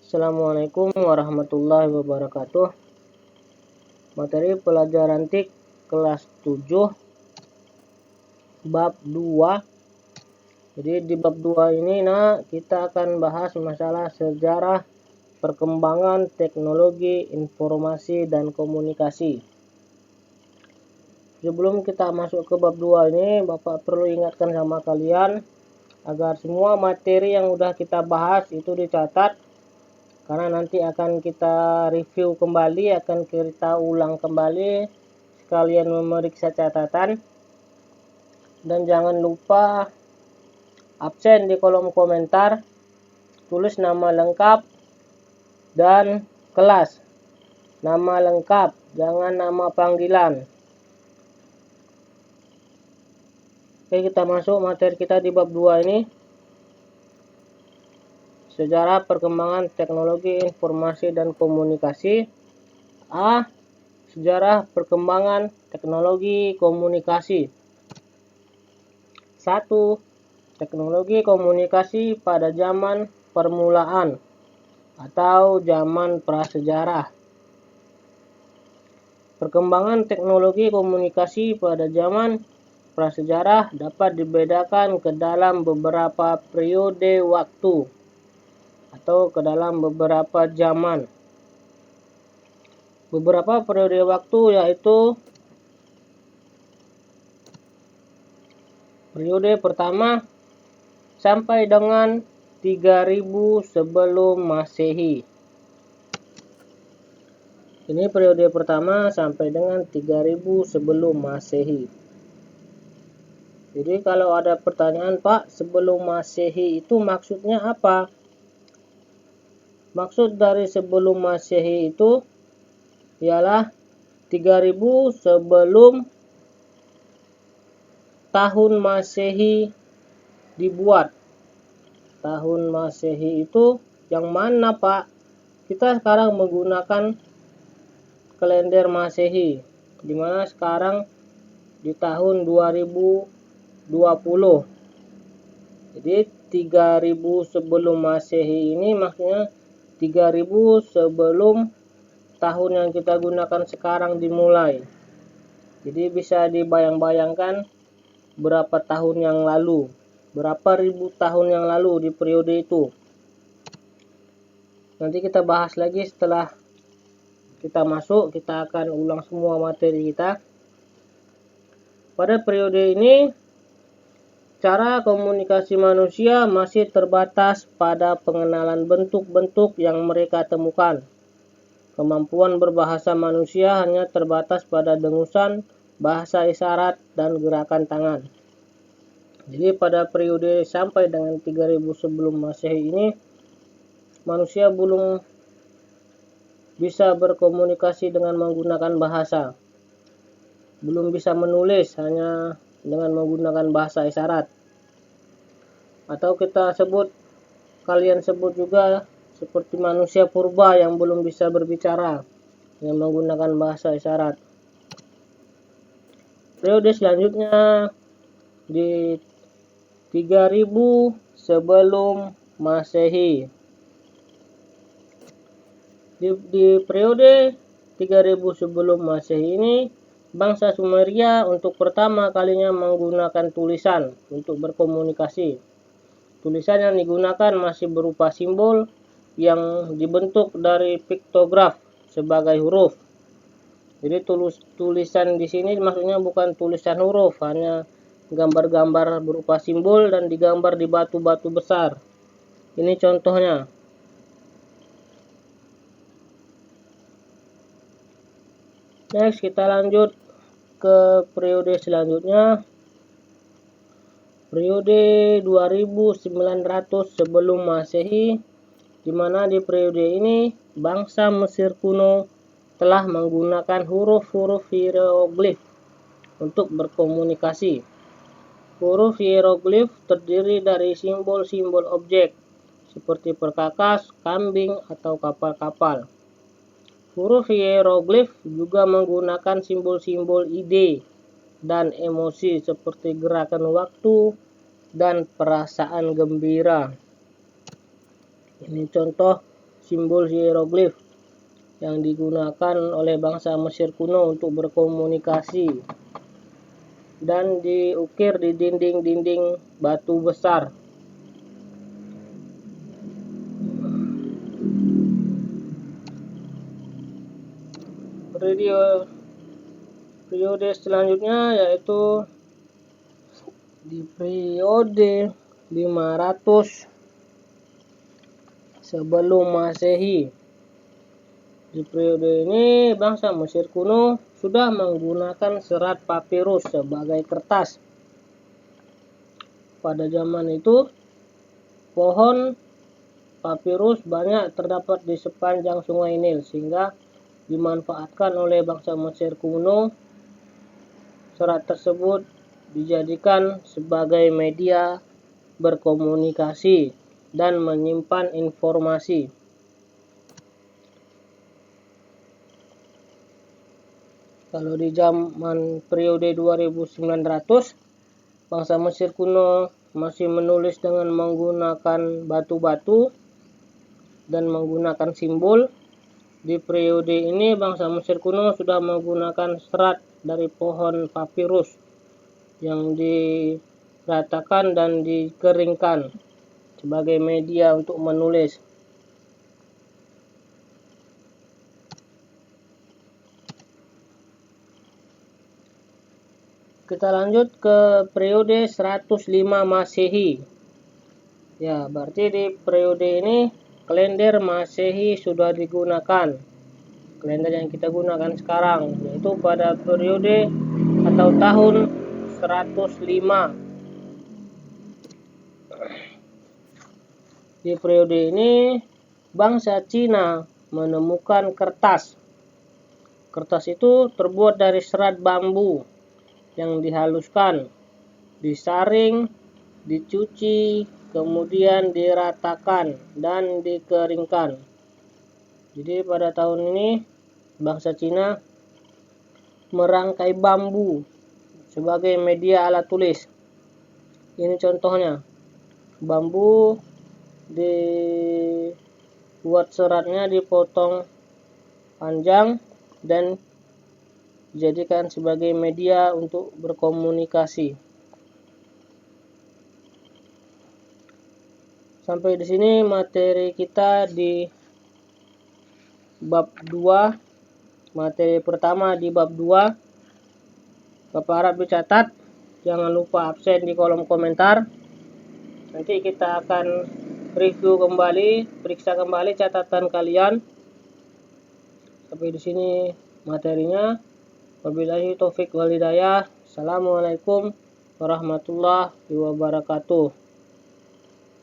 Assalamualaikum warahmatullahi wabarakatuh. Materi pelajaran TIK kelas 7 bab 2. Jadi di bab 2 ini kita akan bahas masalah sejarah perkembangan teknologi informasi dan komunikasi. Sebelum kita masuk ke bab 2 ini, Bapak perlu ingatkan sama kalian agar semua materi yang udah kita bahas itu dicatat, karena nanti akan kita review kembali, akan kita ulang kembali, sekalian memeriksa catatan. Dan jangan lupa absen di kolom komentar, tulis nama lengkap dan kelas. Nama lengkap, jangan nama panggilan. Oke, kita masuk materi kita di bab 2 ini. Sejarah perkembangan teknologi informasi dan komunikasi. A. Sejarah perkembangan teknologi komunikasi. 1. Teknologi komunikasi pada zaman permulaan atau zaman prasejarah. Perkembangan teknologi komunikasi pada zaman prasejarah dapat dibedakan ke dalam beberapa periode waktu atau ke dalam beberapa zaman. Beberapa periode waktu yaitu periode pertama sampai dengan 3000 sebelum Masehi. Ini periode pertama sampai dengan 3000 sebelum Masehi. Jadi kalau ada pertanyaan, Pak, sebelum Masehi itu maksudnya apa? Maksud dari sebelum Masehi itu ialah 3000 sebelum tahun Masehi dibuat. Tahun Masehi itu yang mana, Pak? Kita sekarang menggunakan kalender Masehi, dimana sekarang di tahun 2020. Jadi 3000 sebelum Masehi ini maksudnya 3000 sebelum tahun yang kita gunakan sekarang dimulai. Jadi bisa dibayang-bayangkan berapa tahun yang lalu, berapa ribu tahun yang lalu di periode itu. Nanti kita bahas lagi setelah kita masuk, kita akan ulang semua materi kita. Pada periode ini, cara komunikasi manusia masih terbatas pada pengenalan bentuk-bentuk yang mereka temukan. Kemampuan berbahasa manusia hanya terbatas pada dengusan, bahasa isyarat, dan gerakan tangan. Jadi pada periode sampai dengan 3000 sebelum Masehi ini, manusia belum bisa berkomunikasi dengan menggunakan bahasa. Belum bisa menulis, hanya dengan menggunakan bahasa isyarat. Atau kalian sebut juga seperti manusia purba yang belum bisa berbicara dengan menggunakan bahasa isyarat. Periode selanjutnya di 3000 sebelum Masehi. Di periode 3000 sebelum Masehi ini, bangsa Sumeria untuk pertama kalinya menggunakan tulisan untuk berkomunikasi. Tulisan yang digunakan masih berupa simbol yang dibentuk dari piktograf sebagai huruf. Jadi tulisan di sini maksudnya bukan tulisan huruf, hanya gambar-gambar berupa simbol dan digambar di batu-batu besar. Ini contohnya. Next, kita lanjut ke periode selanjutnya. Periode 2900 sebelum Masehi, di mana di periode ini bangsa Mesir kuno telah menggunakan huruf-huruf hieroglif untuk berkomunikasi. Huruf hieroglif terdiri dari simbol-simbol objek seperti perkakas, kambing, atau kapal-kapal. Huruf hieroglif juga menggunakan simbol-simbol ide dan emosi seperti gerakan waktu dan perasaan gembira. Ini contoh simbol hieroglif yang digunakan oleh bangsa Mesir kuno untuk berkomunikasi dan diukir di dinding-dinding batu besar. Periode selanjutnya yaitu di periode 500 sebelum Masehi. Di periode ini bangsa Mesir kuno sudah menggunakan serat papirus sebagai kertas. Pada zaman itu, pohon papirus banyak terdapat di sepanjang Sungai Nil sehingga dimanfaatkan oleh bangsa Mesir kuno. Serat tersebut dijadikan sebagai media berkomunikasi dan menyimpan informasi. Kalau di zaman periode 2900, bangsa Mesir kuno masih menulis dengan menggunakan batu-batu dan menggunakan simbol. Di periode ini bangsa Mesir kuno sudah menggunakan serat dari pohon papirus yang diratakan dan dikeringkan sebagai media untuk menulis. Kita lanjut ke periode 105 Masehi. Ya, berarti di periode ini kalender Masehi sudah digunakan. Kalender yang kita gunakan sekarang yaitu pada periode atau tahun 105. Di periode ini bangsa Cina menemukan kertas. Kertas itu terbuat dari serat bambu yang dihaluskan, disaring, dicuci, kemudian diratakan dan dikeringkan. Jadi pada tahun ini bangsa Cina merangkai bambu sebagai media alat tulis. Ini contohnya. Bambu dibuat seratnya dipotong panjang dan dijadikan sebagai media untuk berkomunikasi. Sampai di sini materi kita di bab 2. Materi pertama di bab 2. Bapak harap dicatat, jangan lupa absen di kolom komentar. Nanti kita akan review kembali, periksa kembali catatan kalian. Sampai di sini materinya. Wabillahi taufik wal hidayah. Assalamualaikum warahmatullahi wabarakatuh.